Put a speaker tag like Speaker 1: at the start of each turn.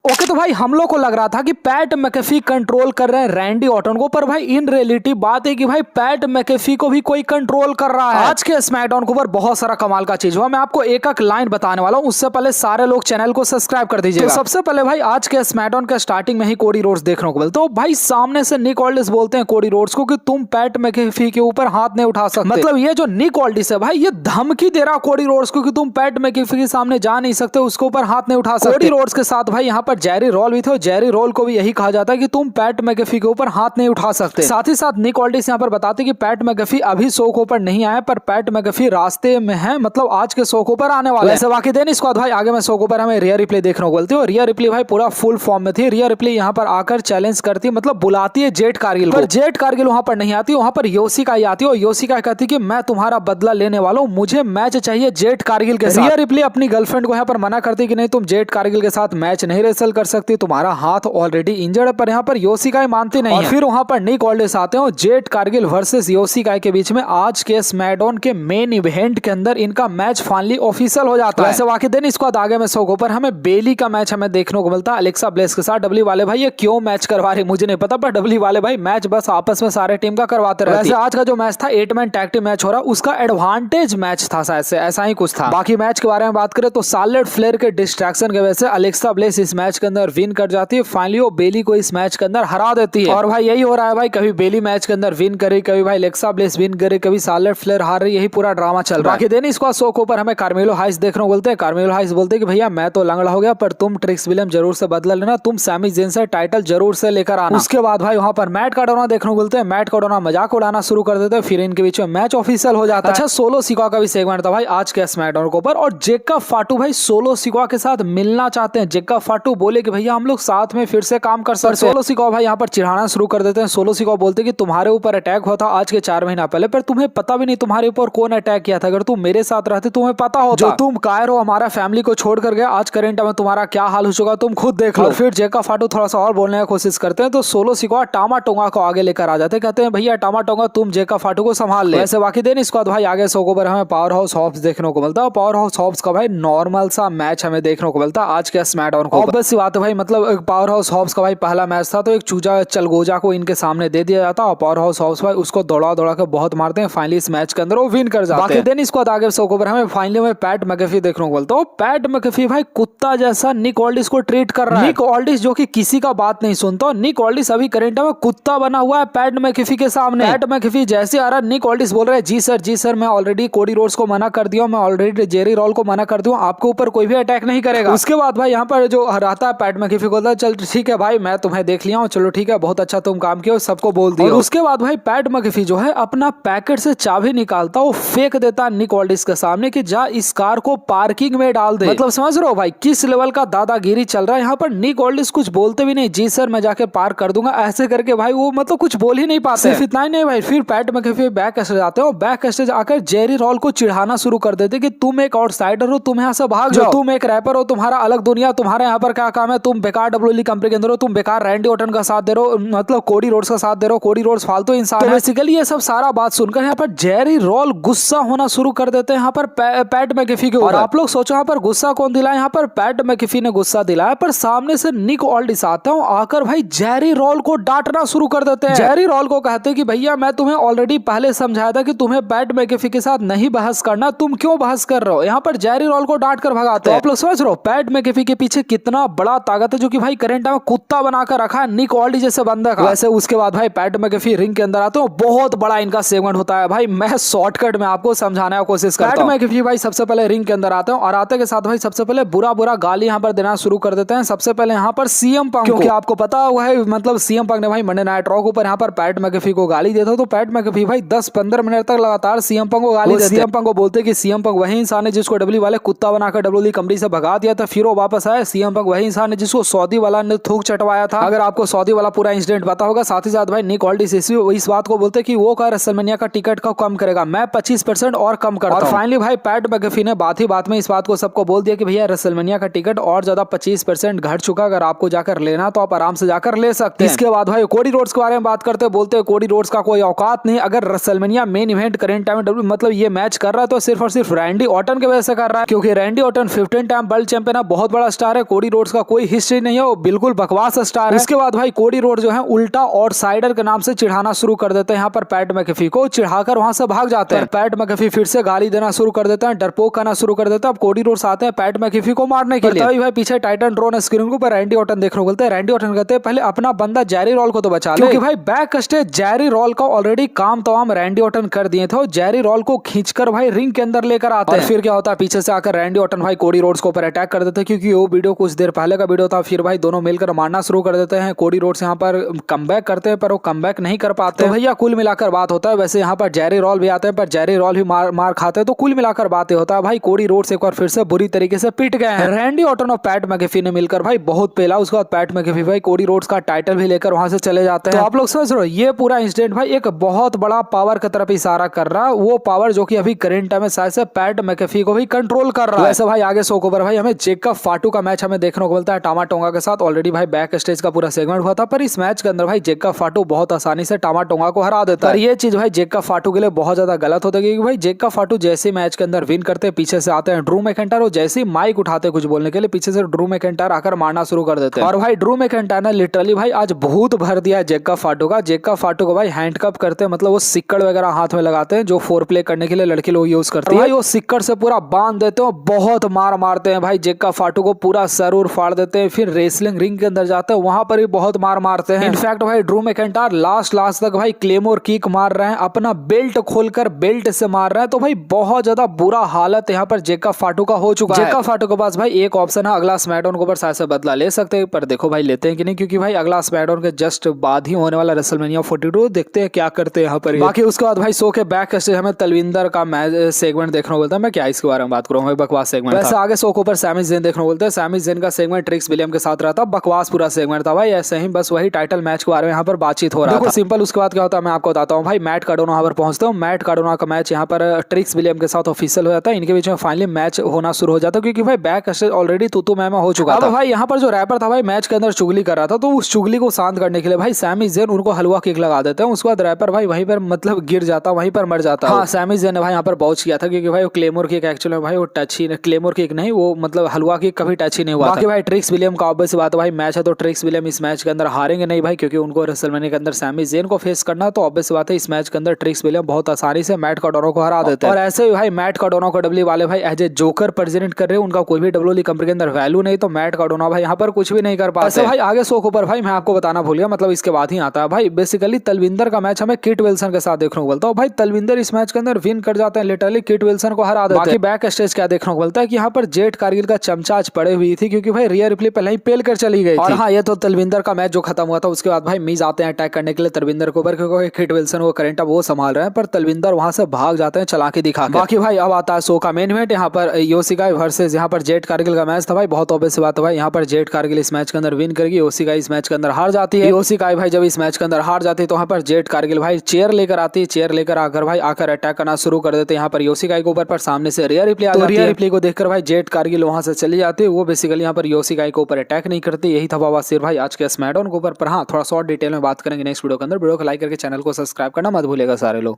Speaker 1: Okay तो भाई हम लोग को लग रहा था कि पैट मैकेफी कंट्रोल कर रहे हैं रैंडी ऑर्टन को, पर भाई इन रियलिटी बात है कि भाई पैट मैकेफी को भी कोई कंट्रोल कर रहा है। आज के स्मैकडाउन के ऊपर बहुत सारा कमाल का चीज हुआ, मैं आपको एक एक लाइन बताने वाला हूं, उससे पहले सारे लोग चैनल को सब्सक्राइब कर दीजिएगा। तो सबसे पहले भाई आज के स्मैकडाउन के स्टार्टिंग में ही कोडी रोड्स देखने को मिलते, तो भाई सामने से निक ऑल्डिस बोलते हैं कोडी रोड्स को कि तुम पैट मैकेफी के ऊपर हाथ नहीं उठा सकते। मतलब ये जो निक ऑल्डिस है भाई ये धमकी दे रहा कोडी रोड्स को कि तुम पैट मैकेफी के सामने जा नहीं सकते, उसके ऊपर हाथ नहीं उठा सकते। कोडी रोड्स के साथ भाई यहाँ पर जेरी रोल भी थे, जेरी रोल को भी यही कहा जाता है कि तुम पैट मैकेफी के ऊपर हाथ नहीं उठा सकते। साथ ही साथ निक ऑल्डिस यहाँ पर बताते कि पैट मैकेफी अभी शो के ऊपर नहीं आया, पर पैट मैकेफी रास्ते में है, मतलब आज के शो के ऊपर आने वाला है। वैसे बाकी देन इसके बाद भाई आगे में शो के ऊपर हमें रिया रिप्ले देखने को मिलती है। रिया रिप्ले भाई पूरा फुल फॉर्म में थी। रिया रिप्ले यहाँ पर आकर चैलेंज करती है, मतलब बुलाती है जेट कारगिल को, पर जेट कारगिल वहां पर नहीं आती, वहां पर योशिका ही आती है और योशिका कहती कि मैं तुम्हारा बदला लेने वाला हूं, मुझे मैच चाहिए जेट कारगिल के साथ। रिया रिप्ले अपनी गर्लफ्रेंड को यहाँ पर मना करती कि नहीं तुम जेट कारगिल के साथ मैच नहीं रेसल कर सकती, तुम्हारा हाथ ऑलरेडी इंजर्ड है, पर यहाँ पर योशिका मानती नहीं है। फिर वहां पर निक ऑल्डिस आते हैं, जेट कारगिल वर्सेस योशिका के बीच में आज के स्मैकडाउन के मेन इवेंट के अंदर इनका मैच फाइनली ऑफिशियल हो जाता है। वैसे वाकई दिन इसके बाद आगे में शो के ऊपर हमें बेली का मैच हमें देखने को मिलता है अलेक्सा ब्लेस के साथ। डब्ल्यू वाले भाई ये क्यों मैच करवा रहे मुझे नहीं पता, पर डब्ल्यू वाले भाई मैच बस आपस में सारे टीम का करवाते रहते हैं। वैसे आज का जो मैच था 8 मैन टैग टीम मैच हो रहा, उसका एडवांटेज मैच था शायद से, ऐसा ही कुछ था। बाकी मैच के बारे में बात करें तो शार्लेट फ्लेयर के डिस्ट्रैक्शन की वजह से अलेक्सा ब्लेस इस मैच के अंदर विन कर जाती है, फाइनली वो बेली को इस मैच के अंदर हरा देती है। और भाई यही हो रहा है भाई, कभी बेली मैच के अंदर विन करे, कभी भाई अलेक्सा ब्लेस विन करे, कभी शार्लेट फ्लेयर हार रही, यही पूरा ड्रामा चल रहा है। बाकी दिन इसको शो के ऊपर हमें कार्मेलो हाइस देखने को बोलते हैं। कार्मेलो हाइस बोलते हैं कि भैया मैं तो लंगड़ा हो गया, पर तुम ट्रिक्स विलियम जरूर से बदला लेना, तुम सैमी जेन से टाइटल जरूर से लेकर आना। उसके बाद भाई वहां पर मैट कार्डोना देखने को बोलते हैं। मैट कार्डोना मजाक उड़ाना शुरू कर देते हैं, फिर इनके बीच में मैच ऑफिशियल हो जाता है। अच्छा सोलो सिक्वा का भी सेगमेंट था भाई आज के स्मैकडाउन के ऊपर, और जेकब फाटू भाई सोलो सिक्वा के साथ मिलना चाहते हैं। जेकब फाटू बोले कि भैया हम लोग साथ में फिर से काम कर सकते हैं। सोलो सिक्वा भाई यहाँ पर चिढ़ाना शुरू कर देते हैं। सोलो सिक्वा बोलते हैं कि तुम्हारे ऊपर अटैक हुआ था आज के 4 महीना पहले, पर तुम्हें पता भी नहीं तुम्हारे ऊपर कौन अटैक किया था, अगर तुम मेरे साथ रहते तुम्हें पता होता। जो तुम कायरो हमारा फैमिली को छोड़ कर गया, आज करेंट में तुम्हारा क्या हाल हो चुका तुम खुद देख लो। फिर जेकब फाटू थोड़ा सा और बोलने की कोशिश करते हैं, तो सोलो सिक्वा टामा टोंगा को आगे लेकर आ जाते हैं, कहते हैं भैया टामा टोंगा तुम जेकब फाटू को संभाल ले। वैसे बाकी दिन इसके बाद भाई आगे शो पर हमें पावर हाउस हॉब्स देखने को मिलता है। पावर हाउस हॉब्स का भाई नॉर्मल सा मैच हमें देखने को मिलता है आज के स्मैकडाउन को। ऑब्वियस सी बात है भाई, मतलब पावर हाउस हॉब्स का भाई पहला मैच था, तो एक चूजा चलगोजा को इनके सामने दे दिया जाता और पावर हाउस हॉब्स भाई उसको दौड़ा दौड़ा के बहुत मारते हैं, फाइनली इस मैच के अंदर वो विन कर जाते हैं। बाकी दिन इसको आगे शो पर हमें फाइनली में पैट मैकेफी देखने को मिलता है। पैट मैकेफी भाई कुत्ता जैसा निक ऑल्डिस को ट्रीट कर रहा है। निक ऑल्डिस जो कि किसी का बात नहीं सुनता, निक ऑल्डिस अभी करेंट में कुत्ता बना हुआ है पैट मैकेफी के सामने। पैट मैकेफी जैसे आ रहा है निक ऑल्डिस बोल रहा है जी सर मैं ऑलरेडी कोडी रोड्स को मना कर दिया, मैं ऑलरेडी जेरी रोल को मना कर दिया, आपके ऊपर कोई भी अटैक नहीं करेगा। उसके बाद भाई यहाँ पर जो हराता है पैट मैकेफी बोलता है चल ठीक है भाई मैं तुम्हें देख लिया हूँ, चलो ठीक है बहुत अच्छा तुम काम किया, सबको बोल दिया। उसके बाद भाई पैट मैकेफी जो है अपना पैकेट से चाबी निकालता, वो फेंक देता निक ऑल्डिस के सामने कि जा इस कार को पार्किंग में डाल दे। मतलब समझ रहे हो भाई किस लेवल का दादागिरी चल रहा है यहाँ पर। निक ऑल्डिस कुछ बोलते भी नहीं, जी सर मैं जाके पार्क कर दूंगा, ऐसे करके भाई वो मतलब कुछ बोल ही नहीं पाते। सिर्फ इतना ही नहीं भाई, फिर पैट मैकेफी बैक स्टेज आते हैं और बैक स्टेज आकर जेरी रोल को चिढ़ाना शुरू कर देते कि तुम एक आउटसाइडर हो, तुम यहाँ से भाग जाओ, तुम एक रैपर हो, तुम्हारा अलग दुनिया, तुम्हारे यहाँ पर क्या काम है, तुम बेकार डब्ल्यूई कंपनी के अंदर हो, तुम बेकार रैंडी ऑर्टन का साथ दे रहे हो, मतलब कोडी रोड्स का साथ दे रहे हो, कोडी रोड्स फालतू इंसान है। बेसिकली ये सब सारा बात सुनकर यहाँ पर जेरी रोल गुस्सा होना शुरू कर देते हैं यहाँ पर पैट मैकेफी के ऊपर। और आप लोग सोचो यहाँ पर गुस्सा कौन दिलाया, यहाँ पर पैट मैकेफी ने गुस्सा दिलाया, पर सामने से निक ऑल्डिस आता है आकर भाई जेरी रोल को डांटना शुरू कर देते हैं। जेरी रोल को कहते हैं कि भैया मैं तुम्हें ऑलरेडी पहले समझाया था कि तुम्हें पैट मैकेफी के साथ नहीं बहस करना, तुम क्यों बहस कर रहे हो। यहाँ पर जेरी रोल को डांट कर भगाते हैं। आप लोग समझ रहे हो पैट मैकेफी के पीछे कितना बड़ा ताकत है, जो कि भाई करेंट में कुत्ता बनाकर रखा है निक ऑल्डिस जैसे बंदा का। वैसे उसके बाद भाई पैट मैकेफी रिंग के अंदर आते हैं, बहुत बड़ा इनका सेगमेंट होता है भाई, मैं शॉर्टकट में आपको समझाने की कोशिश करता हूं। पैट मैकेफी भाई सबसे पहले रिंग के अंदर आते हैं और आते के साथ भाई सबसे पहले बुरा गाली यहाँ पर देना शुरू कर देते हैं। सबसे पहले यहाँ पर सीएम पंक, क्योंकि आपको पता हुआ है मतलब सीएम पंक ने भाई मंडे नाइट रॉ के ऊपर यहाँ पर पैट मैकेफी को गाली देता, तो पैट मैकेफी भाई 10-15 मिनट तक लगातार सीएम पंक को गाली देते। सीएम पंक को बोलते कि सीएम पंक वही इंसान है जिसको डब्ल्यू वाले कुत्ता बनाकर डब्ल्यू कंपनी से भगा दिया था, फिर वो वापस आया। सीएम पंक वही इंसान है जिसको सऊदी वाला ने थूक चटवाया था, अगर आपको सऊदी वाला पूरा इंसिडेंट पता होगा। साथ ही साथ भाई निक ऑल्डिस इस बात को बोलते कि वो का रेसलमेनिया का टिकट को कम करेगा, मैं 25% और कम करता हूं। और फाइनली भाई पैट मैकेफी ने बात ही बात में इस बात को सबको बोल दिया कि भैया रेसलमेनिया का टिकट और ज्यादा 25% घट चुका, अगर आपको जाकर लेना तो आप आराम से जाकर ले सकते हैं। इसके बाद भाई कोडी रोड्स के बारे में बात करते हैं, बोलते हैं कोडी रोड्स का कोई औकात नहीं, अगर WrestleMania main event current time मतलब ये मैच कर रहा है तो सिर्फ और सिर्फ रैंडी ऑर्टन की वजह से कर रहा है, क्योंकि Randy Orton 15 time world champion है, बहुत बड़ा स्टार है। कोडी रोड्स का कोई हिस्ट्री नहीं है, वो बिल्कुल बकवास स्टार है। उसके बाद भाई कोडी रोड जो है उल्टा आउटसाइडर के नाम से चिढ़ाना शुरू कर देते हैं यहाँ पर पैट मैकेफी को, चिढ़ाकर वहां से भाग जाते हैं। पैट मैकेफी फिर से गाली देना शुरू कर देते हैं, डरपोक करना शुरू कर देते हैं। अब कोडी रोड्स आते हैं पैट मैकेफी को मारने के लिए। तभी भाई पीछे टाइटन ड्रोन स्क्रीन के ऊपर रैंडी ऑर्टन देखने को मिलते हैं। रैंडी ऑर्टन कहते हैं पहले अपना बंदा जेरी रॉल को तो बचा ले, क्योंकि भाई बैक स्टेज जेरी रॉल का ऑलरेडी काम तमाम रैंडी ऑर्टन कर दिए थे। जेरी रॉल को खींचकर भाई रिंग के अंदर लेकर आते हैं। फिर क्या होता है, पीछे से आकर रैंडी ऑर्टन भाई कोडी रोड्स के ऊपर अटैक कर देते हैं, क्योंकि वो वीडियो कुछ देर पहले का वीडियो था। फिर भाई दोनों मिलकर मारना शुरू कर देते हैं। कोडी रोड्स यहाँ पर कमबैक करते हैं पर वो कमबैक नहीं कर पाते। तो भैया कुल मिलाकर बात होता है, वैसे यहाँ पर जेरी रॉल भी आते हैं पर जेरी रॉल भी मार खाते हैं। तो कुल मिलाकर बातें होता है भाई कोडी रोड्स एक बार फिर से बुरी तरीके से पिट गए हैं। रैंडी ऑर्टन और पैट मैकेफी ने मिलकर भाई बहुत पेला। उसके बाद पैट मैकेफी भाई कोडी रोड्स का टाइटल भी लेकर वहां से चले जाते हैं। तो आप लोग समझ रहे हो, ये पूरा इंसिडेंट भाई एक बहुत बड़ा पावर की तरफ इशारा कर रहा है। वो पावर जो कि अभी करंट टाइम में शायद से पैट मैकेफी को भी कंट्रोल कर रहा है। वैसे भाई आगे शो ओवर भाई हमें जेकब फाटू का मैच हमें देखने को मिलता है टामा टोंगा के साथ। ऑलरेडी भाई बैक स्टेज का पूरा सेगमेंट हुआ था, पर इस मैच के अंदर भाई जेकब फाटू बहुत आसानी से टामा टोंगा को हरा देता है। ये चीज भाई जेकब फाटू के लिए बहुत ज्यादा गलत होता है, क्योंकि भाई जेकब फाटू जैसे मैच के अंदर विन करते पीछे से आते हैं ड्रू मैकेंटायर, और जैसे ही माइक उठाते कुछ बोलने के लिए पीछे से ड्रू मैकेंटायर आकर मारना शुरू कर देते हैं। और भाई ड्रू मैकेंटायर ने लिटरली भाई आज भूत भर दिया है जेकब फाटू का। जेकब फाटू को भाई हैंडकप करते हैं, मतलब वो सिक्कड़ वगैरह हाथ में लगाते हैं जो फोर प्ले करने के लिए लड़के लोग यूज करते हैं। भाई वो सिक्कड़ से पूरा बांध देते हैं, बहुत मार मारते हैं भाई जेकब फाटू को, पूरा सर उर फाड़ देते हैं। फिर रेसलिंग रिंग के अंदर जाते हैं, वहां पर भी बहुत मार मारते हैं। इनफैक्ट भाई ड्रू मैकेंटायर लास्ट तक भाई क्लेमोर किक मार रहे हैं, अपना बेल्ट खोलकर बेल्ट से मार रहे हैं। तो भाई बहुत ज्यादा बुरा हालत यहाँ पर जेकब फाटू का हो चुका है। जेकब फाटू के पास भाई एक ऑप्शन है, अगला स्मैकडाउन के ऊपर शायद से बदला ले सकते हैं, पर देखो भाई लेते हैं कि नहीं, क्योंकि भाई अगला स्मैकडाउन के जस्ट बाद ही होने वाला रेसलमेनिया 42 देखते हैं क्या करते हैं यहाँ पर। बाकी उसके बाद भाई शो के बैक स्टेज हमें तलविंदर का मैच सेगमेंट देखने को मिलता है। मैं क्या इसके बारे में बात करूँ, बकवास सेगमेंट। वैसे आगे शो के ऊपर सैमी ज़ेन देखने को मिलता है। सैमी ज़ेन का सेगमेंट ट्रिक्स विलियम के साथ रहा था, बकवास पूरा सेगमेंट था भाई। ऐसे ही बस वही टाइटल मैच के बारे में यहाँ पर बातचीत हो रहा है सिंपल। उसके बाद क्या होता है मैं आपको बताता हूँ भाई। मैट कार्डोना यहाँ पर पहुंचता हूँ। मैट कार्डोना का मैच यहाँ पर ट्रिक्स विलियम के साथ ऑफिशियल हो जाता है। इनके बीच में फाइनली मैच होना शुरू हो जाता है, क्योंकि भाई बैक स्टेज ऑलरेडी तू मैं हो चुका था। भाई यहाँ पर जो रैपर था भाई मैच के अंदर चुगली कर रहा था, तो उस चुगली को शांत करने के लिए भाई सैमी ज़ेन उनको हलवा किक लगा देते हैं। उसके बाद रैपर भाई वहीं पर मतलब गिर जाता, वहीं पर मर जाता। हाँ सैमी ज़ेन ने भाई यहाँ पर बाउच किया था, क्योंकि भाई वो क्लेमोर किक एक्चुअली भाई वो टच ही क्लेमोर किक नहीं, वो मतलब हलवा किक कभी टच ही नहीं हुआ। बाकी भाई ट्रिक्स विलियम का ऑब्वियस बात है भाई मैच है, तो ट्रिक्स विलियम इस मैच के अंदर हारेंगे नहीं भाई, क्योंकि उनको रेसलमेनिया के अंदर सैमी ज़ेन को फेस करना। तो ऑब्वियस बात है इस मैच के अंदर ट्रिक्स विलियम बहुत आसानी से मैट कार्डोना को हरा देते हैं। और ऐसे ही भाई मैट कार्डोना को डब्ल्यू वाले भाई एज ए जोकर प्रेजेंट कर रहे हैं, उनका कोई भी डब्ल्यू कंपनी के अंदर वैल्यू नहीं, तो मैट कार्डोना भाई यहाँ पर कुछ भी नहीं कर पाते भाई। आगे शो के ऊपर भाई मैं आपको बताना भूल गया, मतलब इसके बाद ही आता है भाई बेसिकली तलविंदर का मैच हमें किट विल्सन के साथ देखने को मिलता है। भाई तलविंदर इस मैच के अंदर विन कर जाते हैं, लिटरली किट विल्सन को हरा देते हैं। बाकी बैक स्टेज क्या देखने को मिलता है कि यहाँ पर जेट कारगिल का चमचा आज पड़े हुई थी, क्योंकि भाई रियर रिप्ले पहले ही पेल कर चली गई। और हाँ ये तो तलविंदर का मैच जो खत्म हुआ था, उसके बाद भाई मीज आते हैं अटैक करने के लिए तलविंदर के ऊपर, क्योंकि किट विल्सन वो करंट वो संभाल रहे हैं, पर तलविंदर वहां से भाग जाते हैं चला के दिखा। बाकी भाई अब आता है शो का मेन इवेंट, यहाँ पर योशिकाई वर्सेस यहाँ पर जेट कारगिल का मैच था भाई। बहुत ऑब्वियस बात है भाई, यहाँ पर जेट कारगिल इस मैच के अंदर विन करेगी, योशिकाई इस मैच के अंदर हार जाती है। योशिकाई भाई जब इस मैच के अंदर हार जाती है तो वहाँ पर जेट कारगिल भाई चेयर लेकर आती है, चेयर लेकर आकर भाई आकर अटैक करना शुरू कर देते हैं यहाँ पर योशिकाई के ऊपर। पर सामने से रियर रिप्ले आ जाती है, रियर रिप्ले को देखकर भाई जेट कारगिल वहां से चली जाती है। वो बेसिकली यहाँ पर योशिकाई के ऊपर अटैक नहीं करती। यही था बाबा सिर्फ भाई आज के स्मैकडाउन के ऊपर। पर हाँ थोड़ा शॉर्ट डिटेल में बात करेंगे नेक्स्ट वीडियो के अंदर। वीडियो को लाइक करके चैनल को सब्सक्राइब करना मत भूलिएगा सारे लोग।